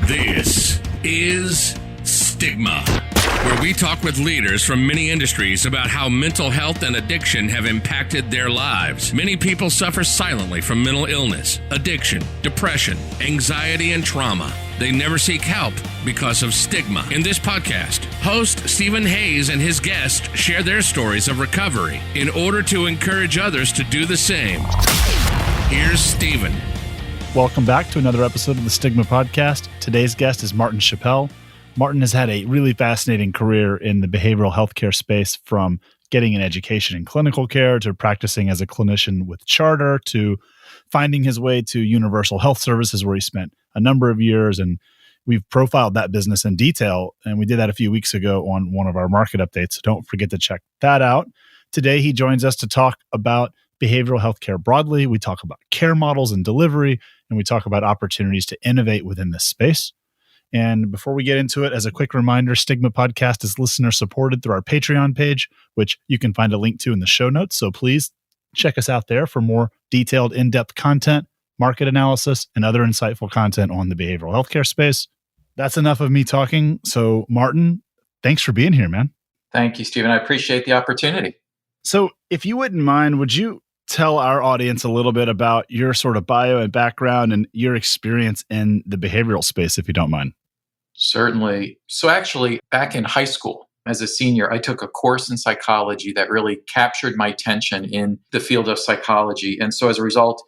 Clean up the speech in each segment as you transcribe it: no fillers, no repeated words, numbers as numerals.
This is Stigma, where we talk with leaders from many industries about how mental health and addiction have impacted their lives. Many people suffer silently from mental illness, addiction, depression, anxiety, and trauma. They never seek help because of stigma. In this podcast, host Stephen Hayes and his guests share their stories of recovery in order to encourage others to do the same. Here's Stephen. Welcome back to another episode of the Stigma Podcast. Today's guest is Martin Schappell. Martin has had a really fascinating career in the behavioral healthcare space, from getting an education in clinical care to practicing as a clinician with charter to finding his way to Universal Health Services, where he spent a number of years. And we've profiled that business in detail, and we did that a few weeks ago on one of our market updates. So don't forget to check that out. Today, he joins us to talk about behavioral healthcare broadly. We talk about care models and delivery, and we talk about opportunities to innovate within this space. And before we get into it, as a quick reminder, Stigma Podcast is listener supported through our Patreon page, which you can find a link to in the show notes. So please check us out there for more detailed, in-depth content, market analysis, and other insightful content on the behavioral healthcare space. That's enough of me talking. So Martin, thanks for being here, man. Thank you, Stephen. I appreciate the opportunity. So if you wouldn't mind, would you tell our audience a little bit about your sort of bio and background and your experience in the behavioral space, if you don't mind? Certainly. So actually, back in high school, as a senior, I took a course in psychology that really captured my attention in the field of psychology. And so as a result,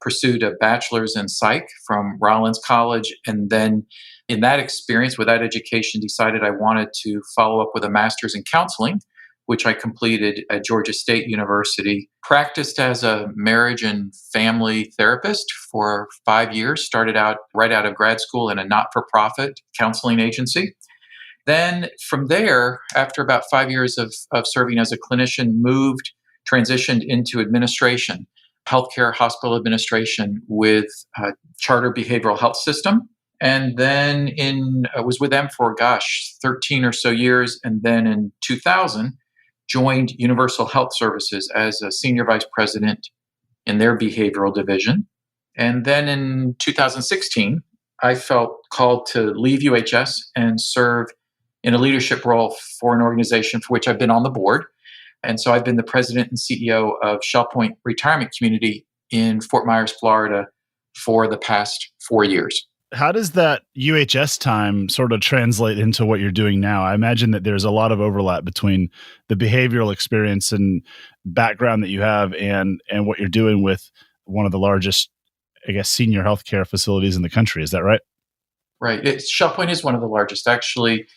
pursued a bachelor's in psych from Rollins College. And then in that experience, with that education, decided I wanted to follow up with a master's in counseling, which I completed at Georgia State University. Practiced as a marriage and family therapist for 5 years, started out right out of grad school in a not-for-profit counseling agency. Then from there, after about 5 years of serving as a clinician, transitioned into administration, healthcare hospital administration with a charter behavioral health system. And then was with them for, 13 or so years. And then in 2000, joined Universal Health Services as a senior vice president in their behavioral division. And then in 2016, I felt called to leave UHS and serve in a leadership role for an organization for which I've been on the board. And so I've been the president and CEO of Schappell Retirement Community in Fort Myers, Florida for the past 4 years. How does that UHS time sort of translate into what you're doing now? I imagine that there's a lot of overlap between the behavioral experience and background that you have and what you're doing with one of the largest, I guess, senior healthcare facilities in the country. Is that right? Right. Schappell is one of the largest, actually,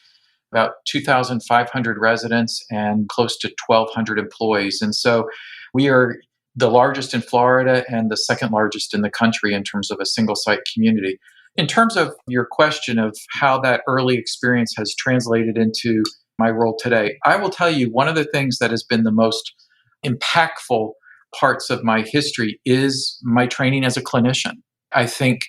about 2,500 residents and close to 1,200 employees. And so we are the largest in Florida and the second largest in the country in terms of a single site community. In terms of your question of how that early experience has translated into my role today, I will tell you one of the things that has been the most impactful parts of my history is my training as a clinician. I think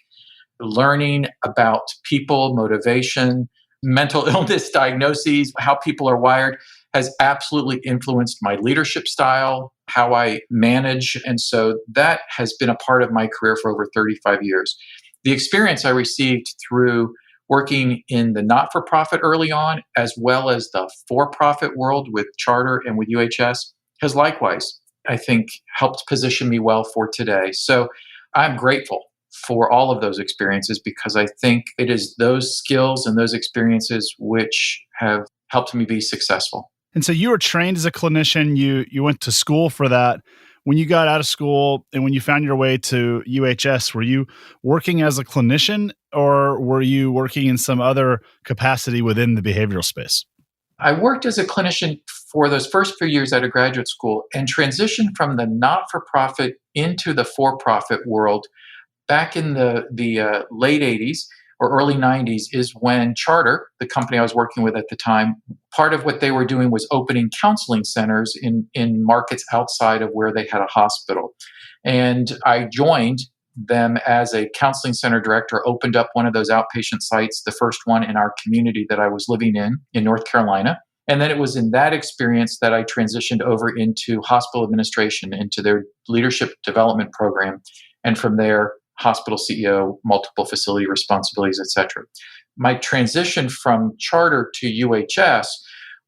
learning about people, motivation, mental illness diagnoses, how people are wired, has absolutely influenced my leadership style, how I manage. And so that has been a part of my career for over 35 years. The experience I received through working in the not-for-profit early on, as well as the for-profit world with charter and with UHS, has likewise, I think, helped position me well for today. So I'm grateful for all of those experiences because I think it is those skills and those experiences which have helped me be successful. And so you were trained as a clinician. You went to school for that. When you got out of school and when you found your way to UHS, were you working as a clinician or were you working in some other capacity within the behavioral space? I worked as a clinician for those first few years out of graduate school and transitioned from the not-for-profit into the for-profit world back in the late 80s or early 90s is when Charter, the company I was working with at the time, part of what they were doing was opening counseling centers in markets outside of where they had a hospital. And I joined them as a counseling center director, opened up one of those outpatient sites, the first one in our community that I was living in North Carolina. And then it was in that experience that I transitioned over into hospital administration, into their leadership development program. And from there, hospital CEO, multiple facility responsibilities, et cetera. my transition from charter to UHS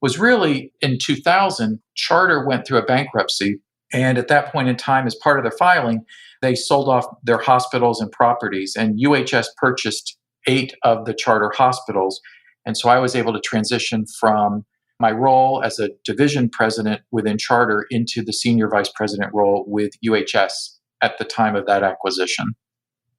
was really in 2000. Charter went through a bankruptcy. And at that point in time, as part of their filing, they sold off their hospitals and properties. And UHS purchased 8 of the charter hospitals. And so I was able to transition from my role as a division president within charter into the senior vice president role with UHS at the time of that acquisition.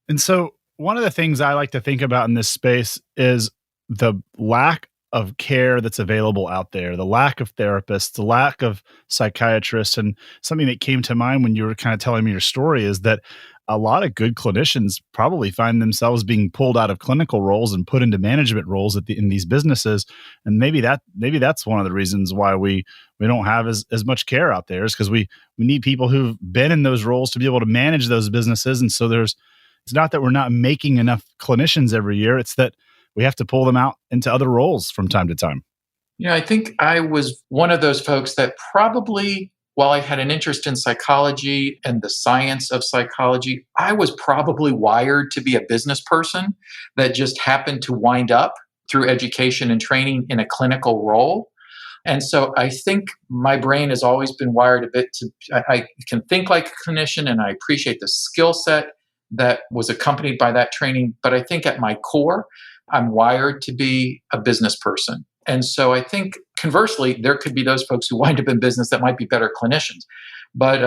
And so one of the things I like to think about in this space is the lack of care that's available out there, the lack of therapists, the lack of psychiatrists. And something that came to mind when you were kind of telling me your story is that a lot of good clinicians probably find themselves being pulled out of clinical roles and put into management roles in these businesses. And maybe that's one of the reasons why we don't have as much care out there, is because we need people who've been in those roles to be able to manage those businesses. And so it's not that we're not making enough clinicians every year, it's that we have to pull them out into other roles from time to time. I think I was one of those folks that probably, while I had an interest in psychology and the science of psychology, I was probably wired to be a business person that just happened to wind up through education and training in a clinical role. And so I think my brain has always been wired a bit to, I can think like a clinician, and I appreciate the skill set that was accompanied by that training. But I think at my core, I'm wired to be a business person. And so I think conversely, there could be those folks who wind up in business that might be better clinicians. But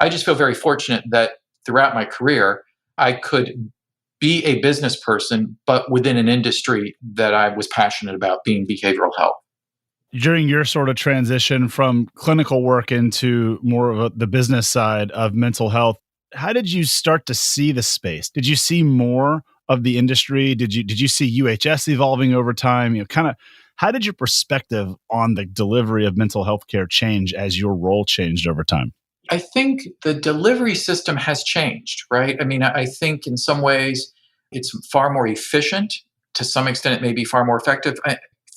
I just feel very fortunate that throughout my career, I could be a business person, but within an industry that I was passionate about, being behavioral health. During your sort of transition from clinical work into more of the business side of mental health, how did you start to see the space? Did you see more of the industry? Did you see UHS evolving over time? Kind of, how did your perspective on the delivery of mental health care change as your role changed over time? I think the delivery system has changed, right? I mean, I think in some ways it's far more efficient. To some extent, it may be far more effective.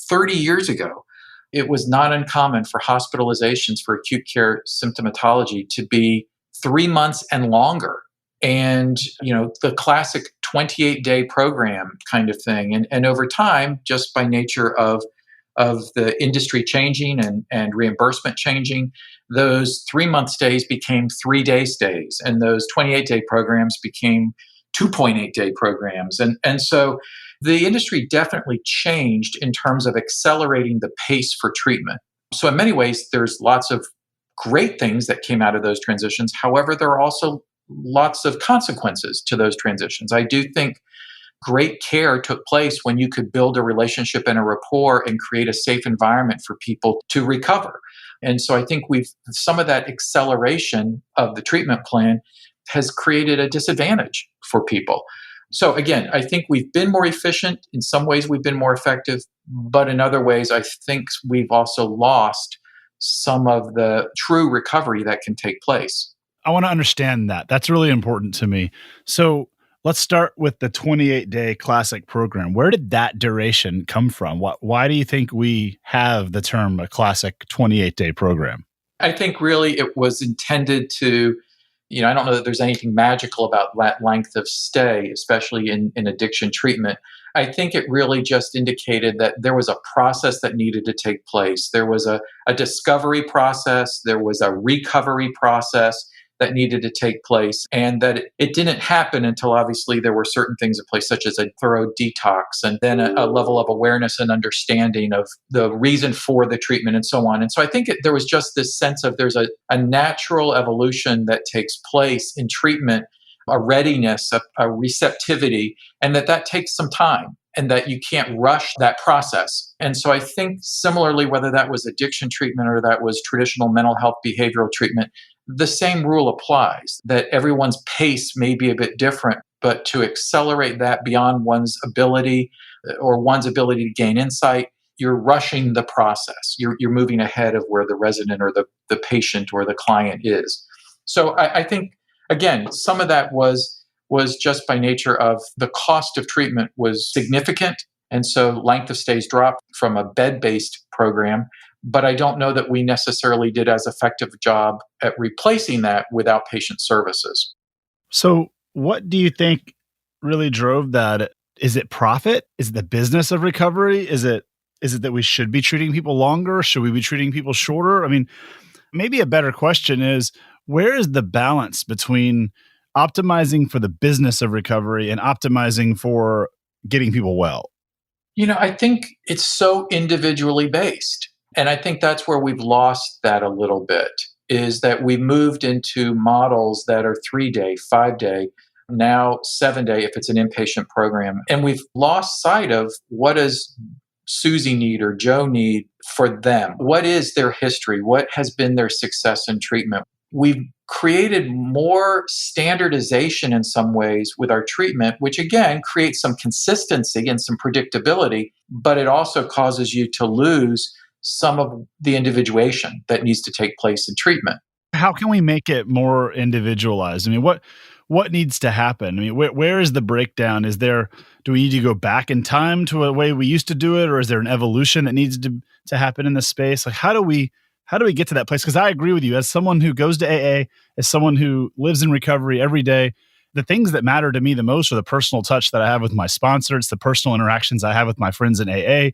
30 years ago, it was not uncommon for hospitalizations for acute care symptomatology to be 3 months and longer. And, the classic 28-day program kind of thing. And over time, just by nature of the industry changing and reimbursement changing, those 3-month stays became 3-day stays. And those 28-day programs became 2.8-day programs. And so the industry definitely changed in terms of accelerating the pace for treatment. So in many ways, there's lots of great things that came out of those transitions. However, there are also lots of consequences to those transitions. I do think great care took place when you could build a relationship and a rapport and create a safe environment for people to recover. And so I think some of that acceleration of the treatment plan has created a disadvantage for people. So again, I think we've been more efficient. In some ways, we've been more effective. But in other ways, I think we've also lost some of the true recovery that can take place. I want to understand that. That's really important to me. So let's start with the 28-day classic program. Where did that duration come from? Why do you think we have the term a classic 28-day program? I think really it was intended to, I don't know that there's anything magical about that length of stay, especially in addiction treatment. I think it really just indicated that there was a process that needed to take place. There was a discovery process. There was a recovery process that needed to take place, and that it didn't happen until obviously there were certain things in place, such as a thorough detox, and then a level of awareness and understanding of the reason for the treatment and so on. And so I think there was just this sense of there's a natural evolution that takes place in treatment, a readiness, a receptivity, and that takes some time, and that you can't rush that process. And so I think similarly, whether that was addiction treatment or that was traditional mental health behavioral treatment, the same rule applies, that everyone's pace may be a bit different, but to accelerate that beyond one's ability or one's ability to gain insight, you're rushing the process. You're moving ahead of where the resident or the patient or the client is. So I think, again, some of that was just by nature of the cost of treatment was significant. And so length of stays dropped from a bed-based program. But I don't know that we necessarily did as effective a job at replacing that with outpatient services. So what do you think really drove that? Is it profit? Is it the business of recovery? Is it that we should be treating people longer? Should we be treating people shorter? I mean, maybe a better question is, where is the balance between optimizing for the business of recovery and optimizing for getting people well? I think it's so individually based. And I think that's where we've lost that a little bit, is that we moved into models that are 3-day, 5-day, now 7-day if it's an inpatient program. And we've lost sight of what does Susie need or Joe need for them? What is their history? What has been their success in treatment? We've created more standardization in some ways with our treatment, which again creates some consistency and some predictability, but it also causes you to lose some of the individuation that needs to take place in treatment. How can we make it more individualized? I mean, what needs to happen? I mean, where is the breakdown? Do we need to go back in time to a way we used to do it, or is there an evolution that needs to happen in the space? Like, how do we get to that place? Because I agree with you, as someone who goes to AA, as someone who lives in recovery every day, the things that matter to me the most are the personal touch that I have with my sponsor. It's the personal interactions I have with my friends in AA.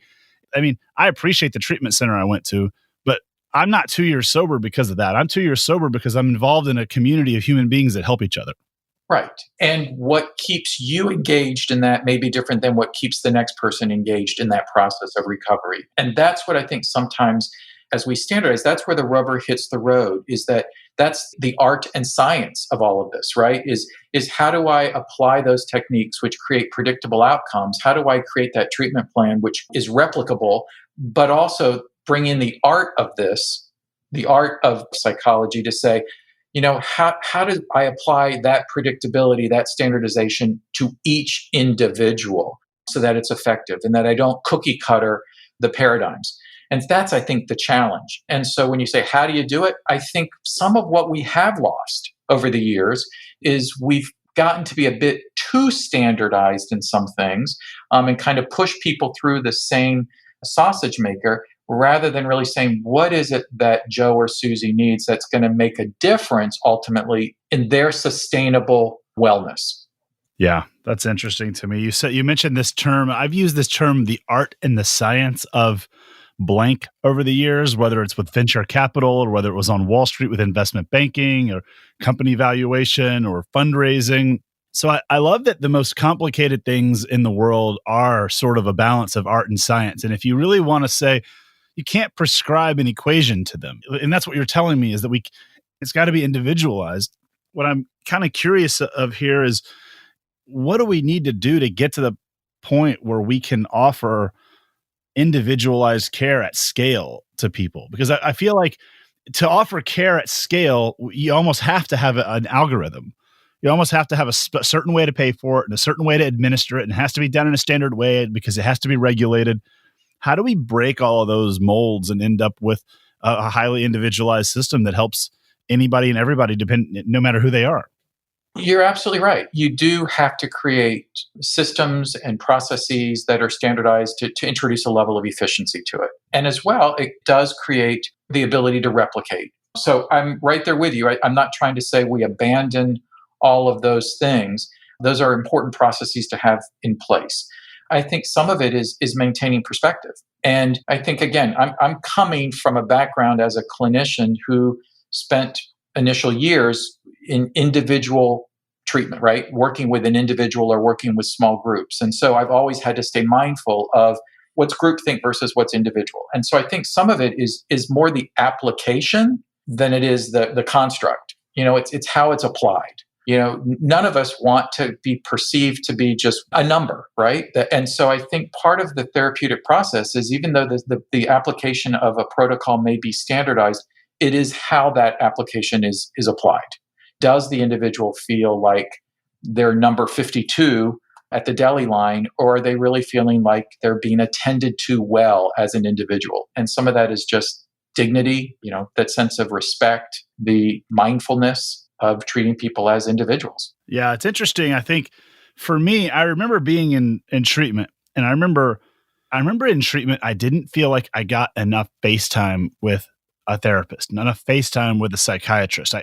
I mean, I appreciate the treatment center I went to, but I'm not 2 years sober because of that. I'm 2 years sober because I'm involved in a community of human beings that help each other. Right. And what keeps you engaged in that may be different than what keeps the next person engaged in that process of recovery. And that's what I think sometimes, as we standardize, that's where the rubber hits the road, is that's the art and science of all of this, right? Is how do I apply those techniques which create predictable outcomes? How do I create that treatment plan which is replicable, but also bring in the art of this, the art of psychology, to say, how do I apply that predictability, that standardization to each individual so that it's effective and that I don't cookie cutter the paradigms? And that's, I think, the challenge. And so when you say, how do you do it? I think some of what we have lost over the years is we've gotten to be a bit too standardized in some things, and kind of push people through the same sausage maker, rather than really saying, what is it that Joe or Susie needs that's going to make a difference ultimately in their sustainable wellness? Yeah, that's interesting to me. You mentioned this term. I've used this term, the art and the science of blank, over the years, whether it's with venture capital or whether it was on Wall Street with investment banking or company valuation or fundraising. So I love that the most complicated things in the world are sort of a balance of art and science. And if you really want to say, you can't prescribe an equation to them. And that's what you're telling me, is that it's got to be individualized. What I'm kind of curious of here is, what do we need to do to get to the point where we can offer individualized care at scale to people? Because I feel like to offer care at scale, you almost have to have an algorithm. You almost have to have a certain way to pay for it and a certain way to administer it. And it has to be done in a standard way because it has to be regulated. How do we break all of those molds and end up with a highly individualized system that helps anybody and everybody, no matter who they are? You're absolutely right. You do have to create systems and processes that are standardized to introduce a level of efficiency to it. And as well, it does create the ability to replicate. So I'm right there with you. I'm not trying to say we abandon all of those things. Those are important processes to have in place. I think some of it is maintaining perspective. And I think, again, I'm coming from a background as a clinician who spent initial years in individual treatment, right? Working with an individual or working with small groups. And so I've always had to stay mindful of what's groupthink versus what's individual. And so I think some of it is more the application than it is the construct. It's how it's applied. None of us want to be perceived to be just a number, right? And so I think part of the therapeutic process is, even though the application of a protocol may be standardized, it is how that application is applied. Does the individual feel like they're number 52 at the deli line, or are they really feeling like they're being attended to well as an individual? And some of that is just dignity, that sense of respect, the mindfulness of treating people as individuals. Yeah, it's interesting. I think for me, I remember being in treatment, and I remember in treatment, I didn't feel like I got enough face time with a therapist, not enough face time with a psychiatrist.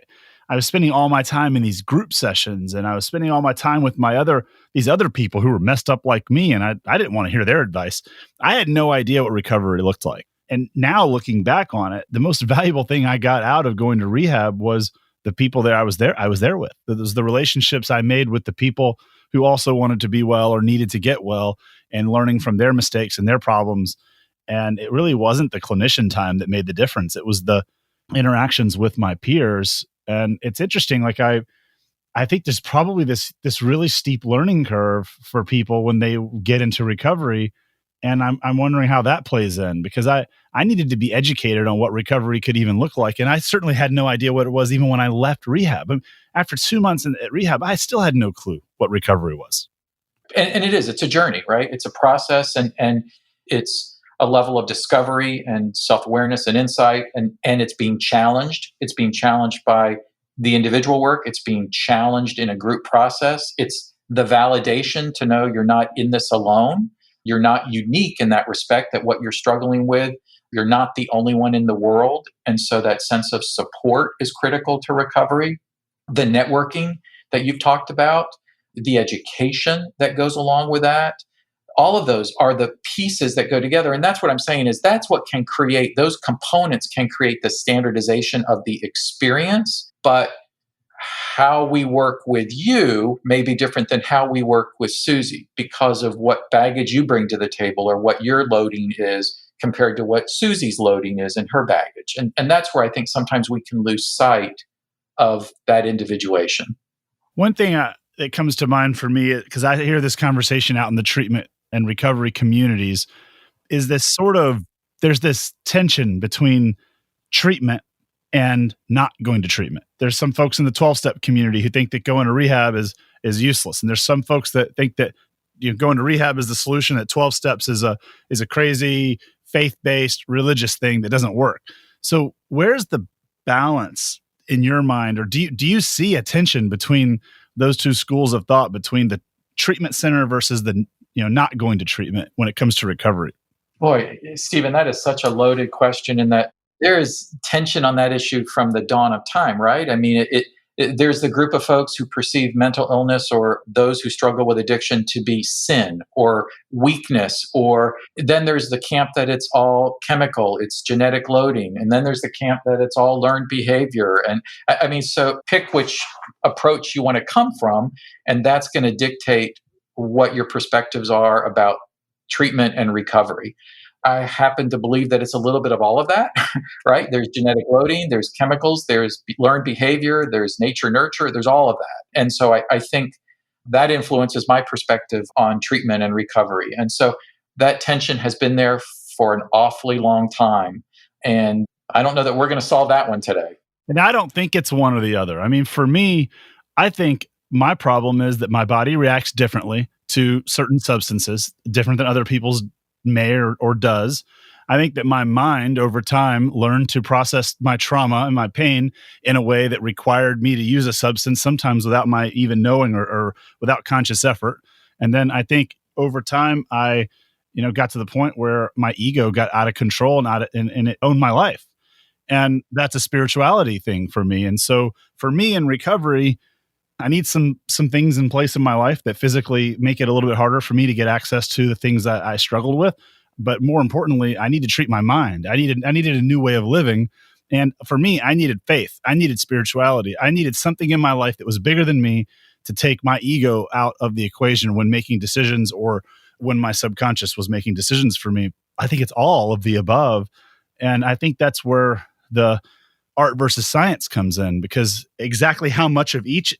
I was spending all my time in these group sessions, and I was spending all my time with these other people who were messed up like me, and I didn't want to hear their advice. I had no idea what recovery looked like. And now looking back on it, the most valuable thing I got out of going to rehab was the people that I was there with. It was the relationships I made with the people who also wanted to be well or needed to get well, and learning from their mistakes and their problems. And it really wasn't the clinician time that made the difference. It was the interactions with my peers. And it's interesting, like I think there's probably this really steep learning curve for people when they get into recovery. And I'm wondering how that plays in, because I needed to be educated on what recovery could even look like. And I certainly had no idea what it was even when I left rehab. After 2 months at rehab, I still had no clue what recovery was. And it's a journey, right? It's a process, and it's a level of discovery and self-awareness and insight, and it's being challenged. It's being challenged by the individual work. It's being challenged in a group process. It's the validation to know you're not in this alone. You're not unique in that respect, that what you're struggling with, you're not the only one in the world. And so that sense of support is critical to recovery. The networking that you've talked about, the education that goes along with that, all of those are the pieces that go together. And that's what I'm saying, is that's what can create, those components can create the standardization of the experience. But how we work with you may be different than how we work with Susie, because of what baggage you bring to the table, or what your loading is compared to what Susie's loading is in her baggage. And that's where I think sometimes we can lose sight of that individuation. One thing that comes to mind for me, because I hear this conversation out in the treatment and recovery communities, is there's this tension between treatment and not going to treatment. There's some folks in the 12-step community who think that going to rehab is useless. And there's some folks that think that going to rehab is the solution, that 12 steps is a crazy faith-based religious thing that doesn't work. So where's the balance in your mind? Or do you see a tension between those two schools of thought, between the treatment center versus the not going to treatment when it comes to recovery? Boy, Stephen, that is such a loaded question, in that there is tension on that issue from the dawn of time, right? I mean, there's the group of folks who perceive mental illness or those who struggle with addiction to be sin or weakness, or then there's the camp that it's all chemical, it's genetic loading, and then there's the camp that it's all learned behavior. And I mean, so pick which approach you want to come from, and that's going to dictate what your perspectives are about treatment and recovery. I happen to believe that it's a little bit of all of that, right? There's genetic loading, there's chemicals, there's learned behavior, there's nature, nurture, there's all of that. And so I think that influences my perspective on treatment and recovery. And so that tension has been there for an awfully long time. And I don't know that we're going to solve that one today. And I don't think it's one or the other. I mean, for me, I think my problem is that my body reacts differently to certain substances, different than other people's may or does. I think that my mind over time learned to process my trauma and my pain in a way that required me to use a substance, sometimes without my even knowing or without conscious effort. And then I think over time, I got to the point where my ego got out of control and it owned my life. And that's a spirituality thing for me. And so for me in recovery, I need some things in place in my life that physically make it a little bit harder for me to get access to the things that I struggled with. But more importantly, I need to treat my mind. I needed a new way of living. And for me, I needed faith. I needed spirituality. I needed something in my life that was bigger than me to take my ego out of the equation when making decisions, or when my subconscious was making decisions for me. I think it's all of the above. And I think that's where the art versus science comes in, because exactly how much of each,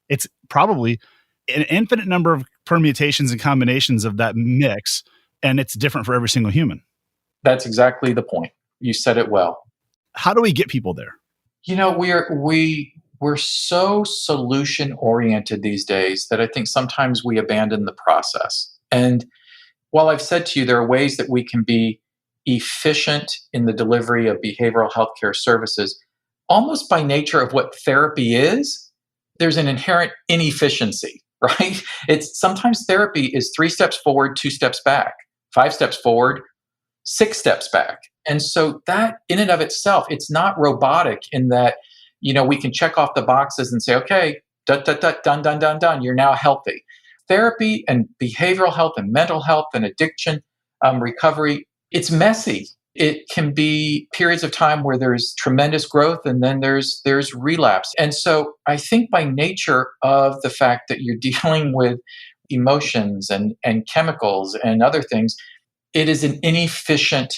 it's probably an infinite number of permutations and combinations of that mix, and it's different for every single human. That's exactly the point. You said it well. How do we get people there? We're so solution oriented these days that I think sometimes we abandon the process. And while I've said to you, there are ways that we can be efficient in the delivery of behavioral healthcare services, almost by nature of what therapy is, there's an inherent inefficiency, right? It's sometimes therapy is 3 steps forward, 2 steps back, 5 steps forward, 6 steps back. And so that in and of itself, it's not robotic in that we can check off the boxes and say, okay, dun, dun, dun, dun, dun, dun, dun, you're now healthy. Therapy and behavioral health and mental health and addiction recovery, it's messy. It can be periods of time where there's tremendous growth and then there's relapse. And so I think by nature of the fact that you're dealing with emotions and chemicals and other things, it is an inefficient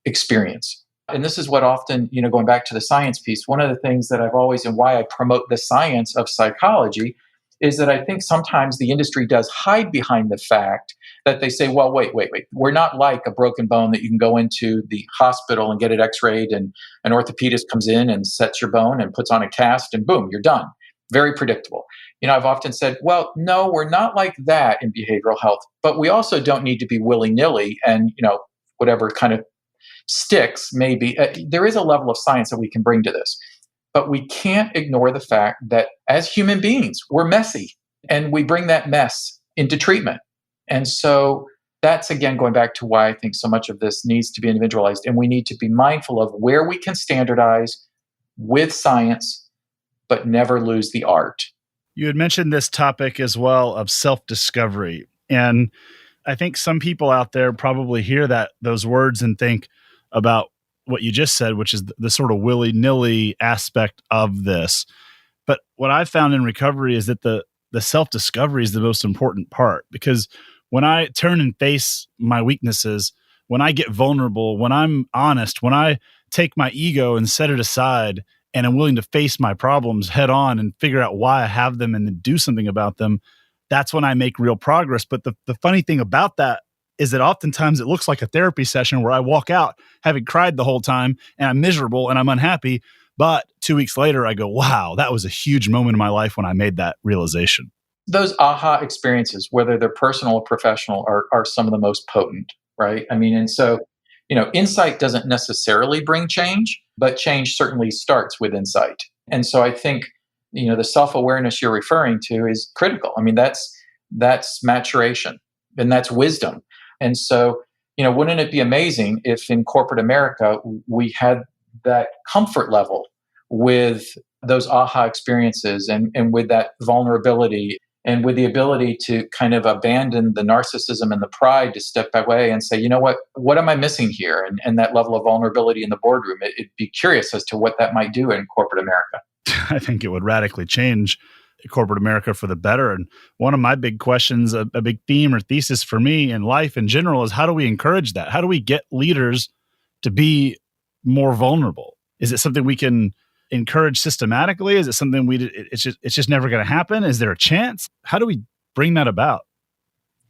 experience. And this is what often, going back to the science piece, one of the things that I've always, and why I promote the science of psychology, is that I think sometimes the industry does hide behind the fact that they say, well, wait. We're not like a broken bone that you can go into the hospital and get it x-rayed and an orthopedist comes in and sets your bone and puts on a cast and boom, you're done. Very predictable. I've often said, well, no, we're not like that in behavioral health, but we also don't need to be willy-nilly and, whatever kind of sticks maybe. There is a level of science that we can bring to this. But we can't ignore the fact that as human beings, we're messy and we bring that mess into treatment. And so that's, again, going back to why I think so much of this needs to be individualized. And we need to be mindful of where we can standardize with science, but never lose the art. You had mentioned this topic as well of self-discovery. And I think some people out there probably hear those words and think about what you just said, which is the sort of willy-nilly aspect of this. But what I've found in recovery is that the self-discovery is the most important part, because when I turn and face my weaknesses, when I get vulnerable, when I'm honest, when I take my ego and set it aside and I'm willing to face my problems head on and figure out why I have them and then do something about them, that's when I make real progress. But the funny thing about that is that oftentimes it looks like a therapy session where I walk out having cried the whole time and I'm miserable and I'm unhappy. But 2 weeks later, I go, wow, that was a huge moment in my life when I made that realization. Those aha experiences, whether they're personal or professional, are some of the most potent, right? And so, insight doesn't necessarily bring change, but change certainly starts with insight. And so I think, the self-awareness you're referring to is critical. That's maturation and that's wisdom. And so, wouldn't it be amazing if in corporate America, we had that comfort level with those aha experiences and with that vulnerability and with the ability to kind of abandon the narcissism and the pride to step away and say, what am I missing here? And that level of vulnerability in the boardroom, it'd be curious as to what that might do in corporate America. I think it would radically change corporate America for the better. And one of my big questions, a big theme or thesis for me in life in general, is how do we encourage that? How do we get leaders to be more vulnerable? Is it something we can encourage systematically? Is it something it's just never going to happen? Is there a chance? How do we bring that about?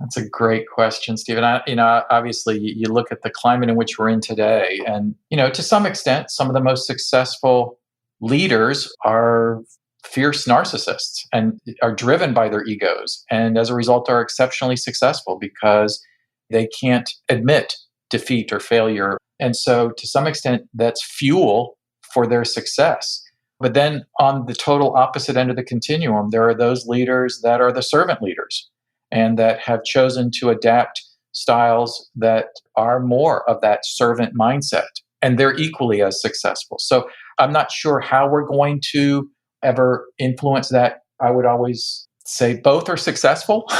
That's a great question, Stephen. Obviously you look at the climate in which we're in today, and, to some extent, some of the most successful leaders are fierce narcissists and are driven by their egos. And as a result, are exceptionally successful because they can't admit defeat or failure. And so to some extent, that's fuel for their success. But then on the total opposite end of the continuum, there are those leaders that are the servant leaders and that have chosen to adapt styles that are more of that servant mindset. And they're equally as successful. So I'm not sure how we're going to ever influence that. I would always say both are successful.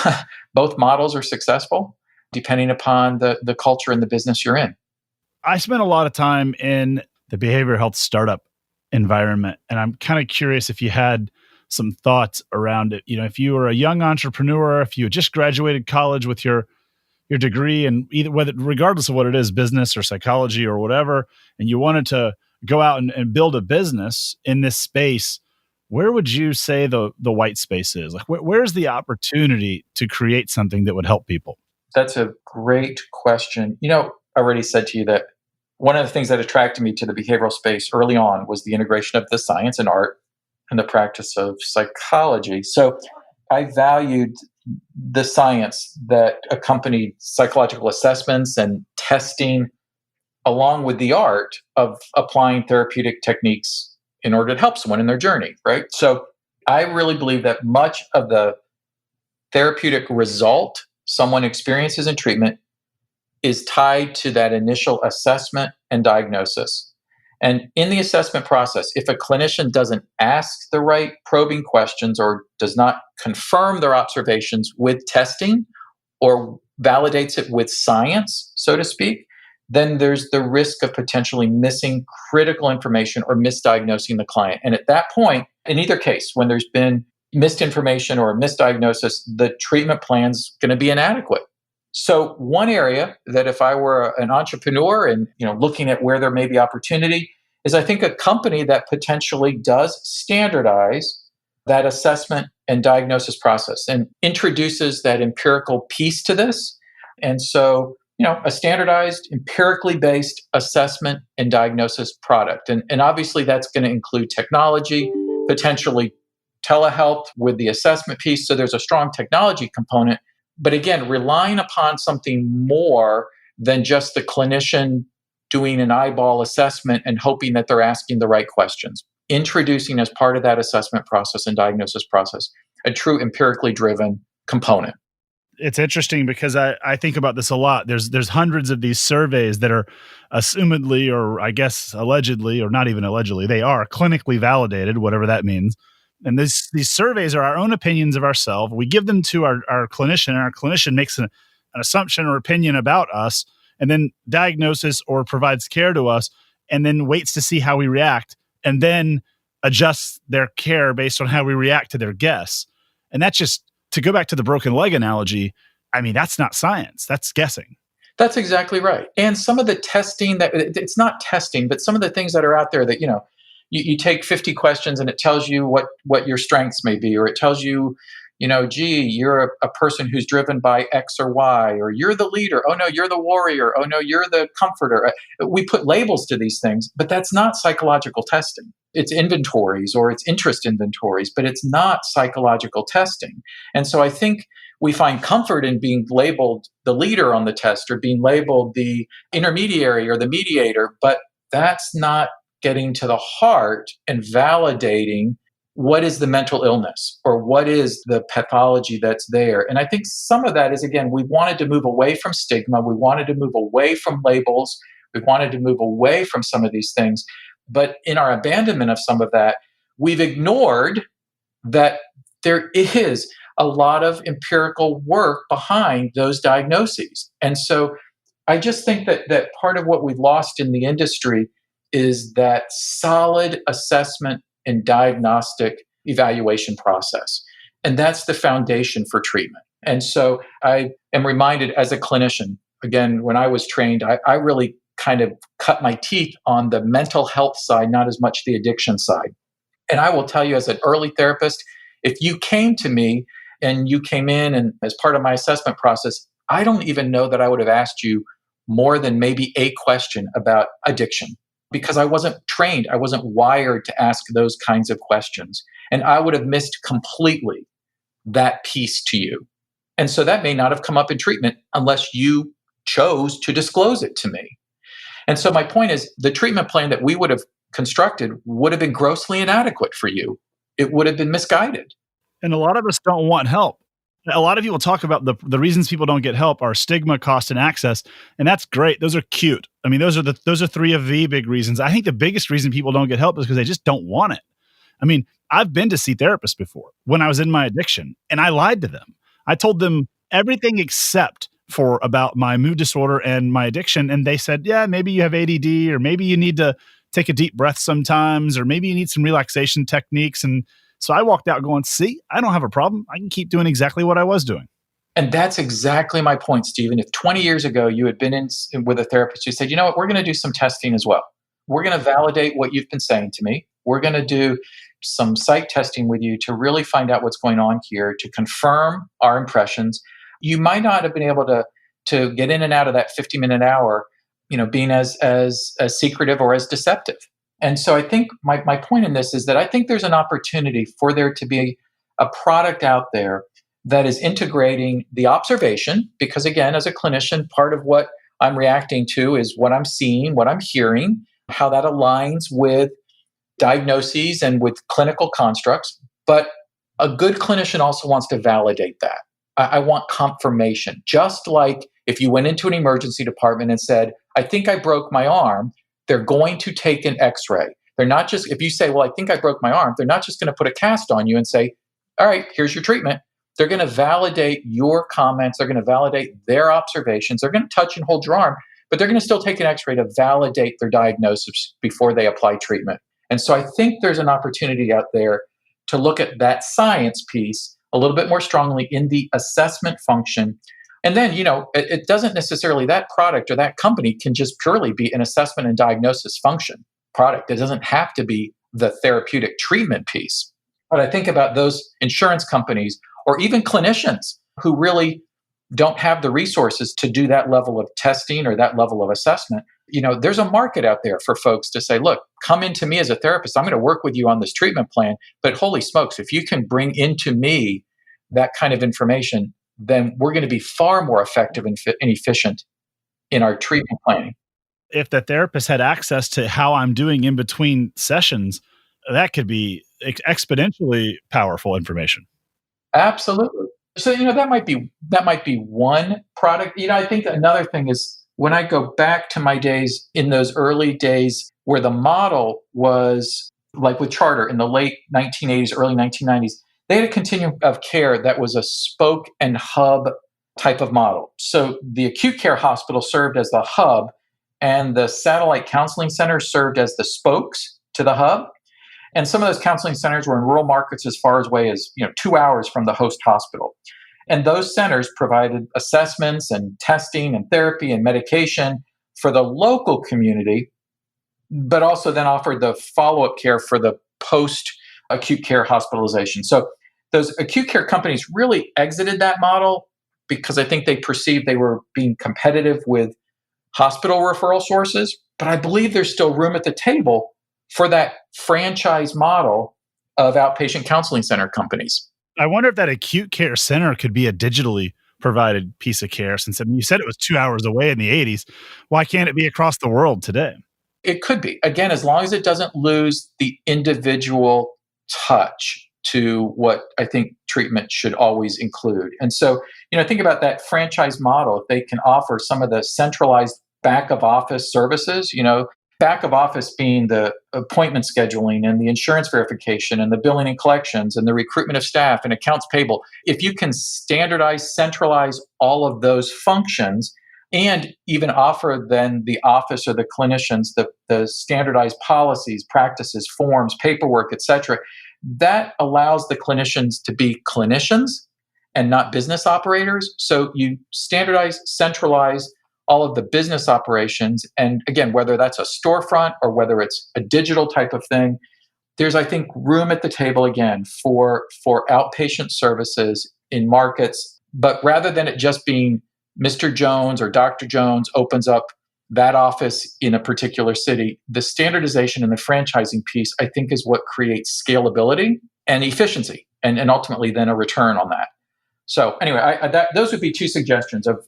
Both models are successful, depending upon the culture and the business you're in. I spent a lot of time in the behavioral health startup environment, and I'm kind of curious if you had some thoughts around it. If you were a young entrepreneur, if you had just graduated college with your degree, and regardless of what it is, business or psychology or whatever, and you wanted to go out and build a business in this space, where would you say the white space is? Like, where's the opportunity to create something that would help people? That's a great question. I already said to you that one of the things that attracted me to the behavioral space early on was the integration of the science and art and the practice of psychology. So I valued the science that accompanied psychological assessments and testing, along with the art of applying therapeutic techniques in order to help someone in their journey, right? So I really believe that much of the therapeutic result someone experiences in treatment is tied to that initial assessment and diagnosis. And in the assessment process, if a clinician doesn't ask the right probing questions or does not confirm their observations with testing or validates it with science, so to speak, then there's the risk of potentially missing critical information or misdiagnosing the client. And at that point, in either case, when there's been misinformation or a misdiagnosis, the treatment plan's going to be inadequate. So one area that if I were an entrepreneur and looking at where there may be opportunity is I think a company that potentially does standardize that assessment and diagnosis process and introduces that empirical piece to this. And so, a standardized, empirically based assessment and diagnosis product. And obviously that's going to include technology, potentially telehealth with the assessment piece. So there's a strong technology component. But again, relying upon something more than just the clinician doing an eyeball assessment and hoping that they're asking the right questions. Introducing as part of that assessment process and diagnosis process, a true empirically driven component. It's interesting because I think about this a lot. There's hundreds of these surveys that are assumedly, or I guess allegedly, or not even allegedly, they are clinically validated, whatever that means. And these surveys are our own opinions of ourselves. We give them to our clinician, and our clinician makes an assumption or opinion about us, and then diagnoses or provides care to us, and then waits to see how we react, and then adjusts their care based on how we react to their guess. And that's just, to go back to the broken leg analogy, I mean, that's not science. That's guessing. That's exactly right. And some of the testing that it's not testing, but some of the things that are out there that, you take 50 questions and it tells you what your strengths may be, or it tells you, gee, you're a person who's driven by X or Y, or you're the leader. Oh no, you're the warrior. Oh no, you're the comforter. We put labels to these things, but that's not psychological testing. It's inventories or it's interest inventories, but it's not psychological testing. And so I think we find comfort in being labeled the leader on the test or being labeled the intermediary or the mediator, but that's not getting to the heart and validating what is the mental illness or what is the pathology that's there. And I think some of that is, again, we wanted to move away from stigma. We wanted to move away from labels. We wanted to move away from some of these things. But in our abandonment of some of that, we've ignored that there is a lot of empirical work behind those diagnoses. And so I just think that part of what we've lost in the industry is that solid assessment and diagnostic evaluation process. And that's the foundation for treatment. And so I am reminded as a clinician, again, when I was trained, I really kind of cut my teeth on the mental health side, not as much the addiction side. And I will tell you, as an early therapist, if you came to me and you came in and as part of my assessment process, I don't even know that I would have asked you more than maybe a question about addiction, because I wasn't trained. I wasn't wired to ask those kinds of questions. And I would have missed completely that piece to you. And so that may not have come up in treatment unless you chose to disclose it to me. And so my point is, the treatment plan that we would have constructed would have been grossly inadequate for you. It would have been misguided. And a lot of us don't want help. A lot of people talk about the reasons people don't get help are stigma, cost, and access. And that's great. Those are cute. I mean, those are three of the big reasons. I think the biggest reason people don't get help is because they just don't want it. I mean, I've been to see therapists before when I was in my addiction, and I lied to them. I told them everything except for about my mood disorder and my addiction. And they said, yeah, maybe you have ADD, or maybe you need to take a deep breath sometimes, or maybe you need some relaxation techniques. And so I walked out going, see, I don't have a problem. I can keep doing exactly what I was doing. And that's exactly my point, Stephen. If 20 years ago you had been in with a therapist who said, you know what, we're going to do some testing as well. We're going to validate what you've been saying to me. We're going to do some psych testing with you to really find out what's going on here, to confirm our impressions. You might not have been able to get in and out of that 50-minute hour, being as secretive or as deceptive. And so I think my point in this is that I think there's an opportunity for there to be a product out there that is integrating the observation, because again, as a clinician, part of what I'm reacting to is what I'm seeing, what I'm hearing, how that aligns with diagnoses and with clinical constructs. But a good clinician also wants to validate that. I want confirmation. Just like if you went into an emergency department and said, I think I broke my arm, They're going to take an x-ray. They're not just, if you say, well, I think I broke my arm, they're not just going to put a cast on you and say, all right, here's your treatment. They're going to validate your comments. They're going to validate their observations. They're going to touch and hold your arm, but they're going to still take an x-ray to validate their diagnosis before they apply treatment. And so I think there's an opportunity out there to look at that science piece a little bit more strongly in the assessment function. And then, it doesn't necessarily, that product or that company can just purely be an assessment and diagnosis function product. It doesn't have to be the therapeutic treatment piece. But I think about those insurance companies or even clinicians who really don't have the resources to do that level of testing or that level of assessment. There's a market out there for folks to say, look, come into me as a therapist. I'm going to work with you on this treatment plan. But holy smokes, if you can bring into me that kind of information, then we're going to be far more effective and efficient in our treatment planning. If the therapist had access to how I'm doing in between sessions, that could be exponentially powerful information. Absolutely. So, that might be one product. I think another thing is when I go back to my days in those early days where the model was like with Charter in the late 1980s, early 1990s, they had a continuum of care that was a spoke and hub type of model. So the acute care hospital served as the hub, and the satellite counseling centers served as the spokes to the hub. And some of those counseling centers were in rural markets as far away as 2 hours from the host hospital. And those centers provided assessments and testing and therapy and medication for the local community, but also then offered the follow-up care for the post-acute care hospitalization. So those acute care companies really exited that model because I think they perceived they were being competitive with hospital referral sources. But I believe there's still room at the table for that franchise model of outpatient counseling center companies. I wonder if that acute care center could be a digitally provided piece of care, since you said it was 2 hours away in the 80s. Why can't it be across the world today? It could be. Again, as long as it doesn't lose the individual touch to what I think treatment should always include. And so, think about that franchise model. If they can offer some of the centralized back of office services, back of office being the appointment scheduling and the insurance verification and the billing and collections and the recruitment of staff and accounts payable. If you can standardize, centralize all of those functions and even offer then the office or the clinicians the standardized policies, practices, forms, paperwork, et cetera, that allows the clinicians to be clinicians and not business operators. So you standardize, centralize all of the business operations. And again, whether that's a storefront or whether it's a digital type of thing, there's, I think, room at the table again for outpatient services in markets. But rather than it just being Mr. Jones or Dr. Jones opens up that office in a particular city, the standardization and the franchising piece, I think, is what creates scalability and efficiency and ultimately then a return on that. So anyway, those would be two suggestions of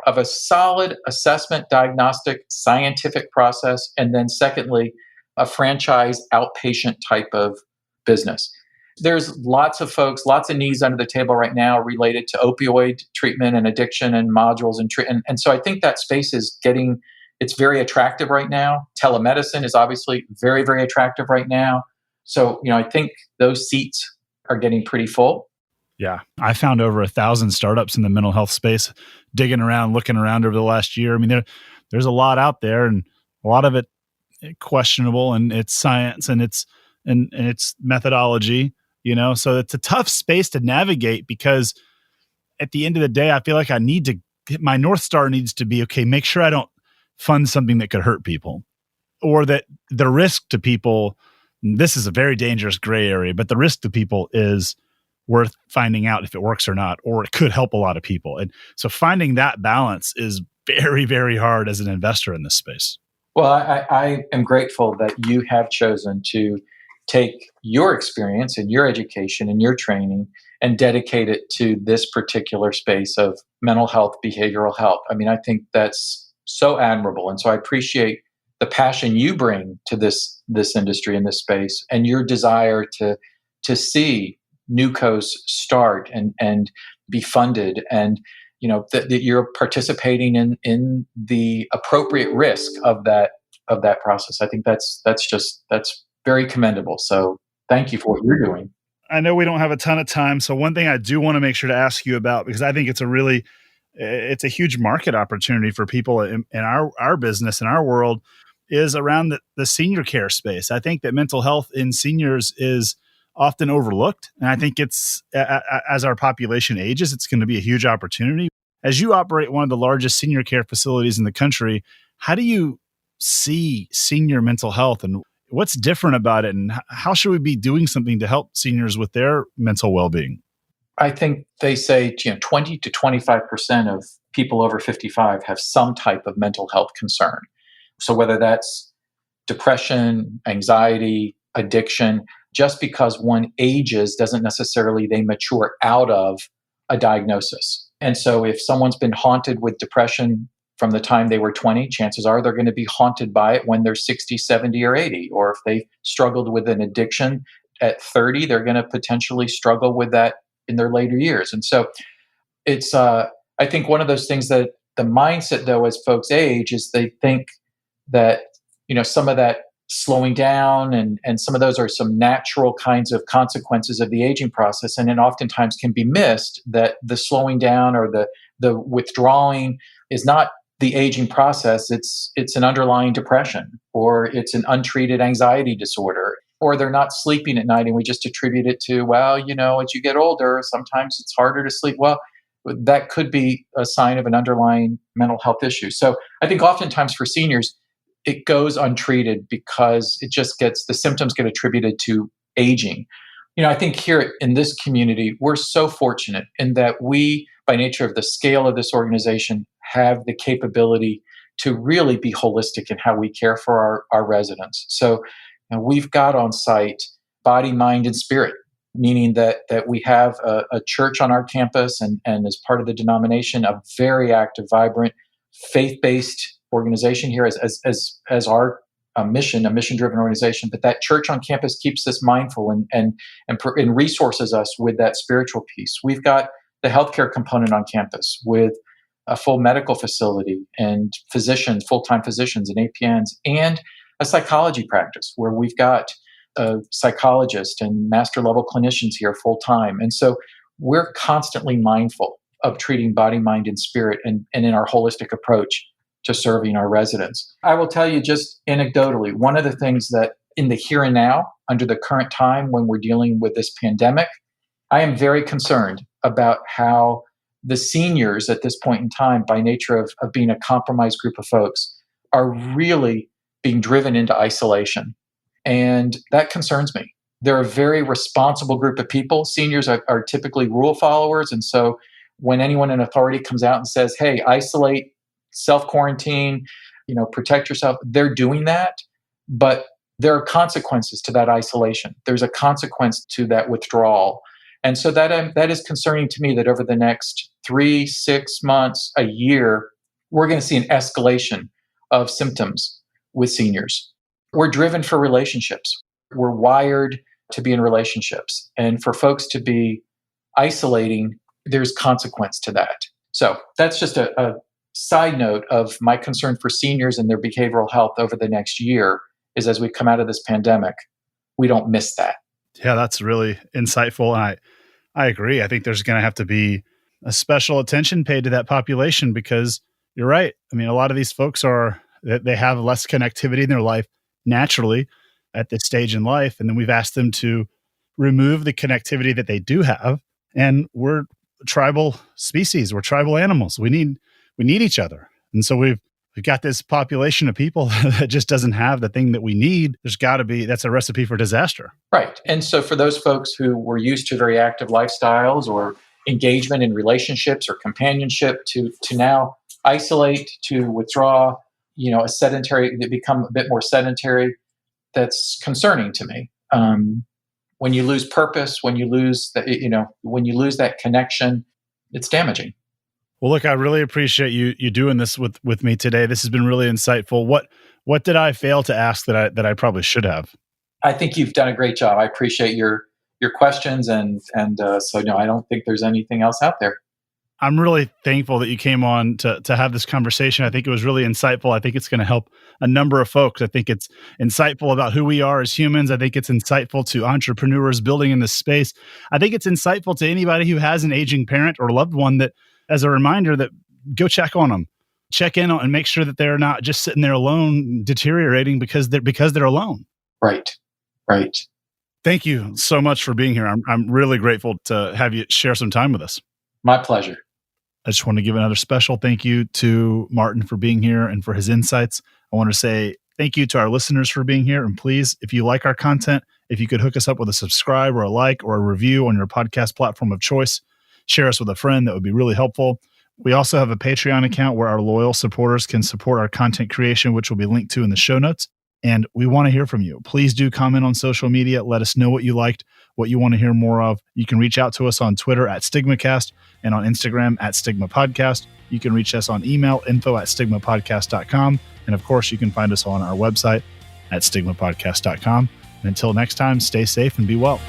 a solid assessment, diagnostic, scientific process, and then secondly, a franchise outpatient type of business. There's lots of folks, lots of needs under the table right now related to opioid treatment and addiction and modules and treatment. And so I think that space is it's very attractive right now. Telemedicine is obviously very, very attractive right now. So, I think those seats are getting pretty full. Yeah. I found over 1,000 startups in the mental health space, digging around, looking around over the last year. I mean, there's a lot out there and a lot of it questionable in its science and its methodology, so it's a tough space to navigate because at the end of the day, I feel like my North Star needs to be, okay, make sure I don't fund something that could hurt people or that the risk to people, this is a very dangerous gray area, but the risk to people is worth finding out if it works or not, or it could help a lot of people. And so finding that balance is very, very hard as an investor in this space. Well, I am grateful that you have chosen to take your experience and your education and your training and dedicate it to this particular space of mental health, behavioral health. I mean, I think that's so admirable. And so I appreciate the passion you bring to this industry and this space and your desire to see newcos start and be funded and that you're participating in the appropriate risk of that of that process. I think that's very commendable. So thank you for what you're doing. I know we don't have a ton of time. So one thing I do want to make sure to ask you about, because I think it's a huge market opportunity for people in our business, in our world, is around the senior care space. I think that mental health in seniors is often overlooked. And I think it's, as our population ages, it's going to be a huge opportunity. As you operate one of the largest senior care facilities in the country, how do you see senior mental health, and what's different about it, and how should we be doing something to help seniors with their mental well-being? I think they say 20 to 25% of people over 55 have some type of mental health concern. So whether that's depression, anxiety, addiction, just because one ages doesn't necessarily they mature out of a diagnosis. And so if someone's been haunted with depression from the time they were 20, chances are they're going to be haunted by it when they're 60, 70, or 80. Or if they struggled with an addiction at 30, they're going to potentially struggle with that in their later years. And so it's, I think one of those things that the mindset, though, as folks age, is they think that, some of that slowing down and some of those are some natural kinds of consequences of the aging process. And then oftentimes can be missed that the slowing down or the withdrawing is not the aging process. It's an underlying depression, or it's an untreated anxiety disorder, or they're not sleeping at night and we just attribute it to, as you get older, sometimes it's harder to sleep. Well, that could be a sign of an underlying mental health issue. So I think oftentimes for seniors, it goes untreated because the symptoms get attributed to aging. I think here in this community, we're so fortunate in that we, by nature of the scale of this organization, have the capability to really be holistic in how we care for our residents. So we've got on site body, mind, and spirit, meaning that we have a church on our campus and as part of the denomination, a very active, vibrant, faith-based organization here as our mission, a mission-driven organization. But that church on campus keeps us mindful and resources us with that spiritual piece. We've got the healthcare component on campus with a full medical facility and physicians, full-time physicians and APNs, and a psychology practice where we've got a psychologist and master level clinicians here full-time. And so we're constantly mindful of treating body, mind, and spirit and in our holistic approach to serving our residents. I will tell you just anecdotally, one of the things that in the here and now, under the current time when we're dealing with this pandemic, I am very concerned about how the seniors at this point in time, by nature of being a compromised group of folks, are really being driven into isolation. And that concerns me. They're a very responsible group of people. Seniors are typically rule followers. And so when anyone in authority comes out and says, hey, isolate, self-quarantine, protect yourself, they're doing that. But there are consequences to that isolation. There's a consequence to that withdrawal. And so that is concerning to me that over the next 3, 6 months, a year, we're going to see an escalation of symptoms with seniors. We're driven for relationships. We're wired to be in relationships. And for folks to be isolating, there's consequence to that. So that's just a side note of my concern for seniors and their behavioral health over the next year is as we come out of this pandemic, we don't miss that. Yeah, that's really insightful. And I agree. I think there's going to have to be a special attention paid to that population because you're right. I mean, a lot of these folks they have less connectivity in their life naturally at this stage in life. And then we've asked them to remove the connectivity that they do have. And we're tribal species. We're tribal animals. We need each other. And so we've got this population of people that just doesn't have the thing that we need. That's a recipe for disaster. Right. And so for those folks who were used to very active lifestyles or engagement in relationships or companionship to now isolate, to withdraw, they become a bit more sedentary, that's concerning to me. When you lose purpose, when you lose that connection, it's damaging. Well, look, I really appreciate you doing this with me today. This has been really insightful. What did I fail to ask that I probably should have? I think you've done a great job. I appreciate your questions, and so no, I don't think there's anything else out there. I'm really thankful that you came on to have this conversation. I think it was really insightful. I think it's going to help a number of folks. I think it's insightful about who we are as humans. I think it's insightful to entrepreneurs building in this space. I think it's insightful to anybody who has an aging parent or loved one, that as a reminder that go check on them, check in on and make sure that they're not just sitting there alone, deteriorating because they're alone. Right. Thank you so much for being here. I'm really grateful to have you share some time with us. My pleasure. I just want to give another special thank you to Martin for being here and for his insights. I want to say thank you to our listeners for being here. And please, if you like our content, if you could hook us up with a subscribe or a like or a review on your podcast platform of choice, share us with a friend. That would be really helpful. We also have a Patreon account where our loyal supporters can support our content creation, which will be linked to in the show notes. And we want to hear from you. Please do comment on social media. Let us know what you liked, what you want to hear more of. You can reach out to us on Twitter at StigmaCast and on Instagram at StigmaPodcast. You can reach us on email, info@stigmapodcast.com. And of course, you can find us on our website at stigmapodcast.com. And until next time, stay safe and be well.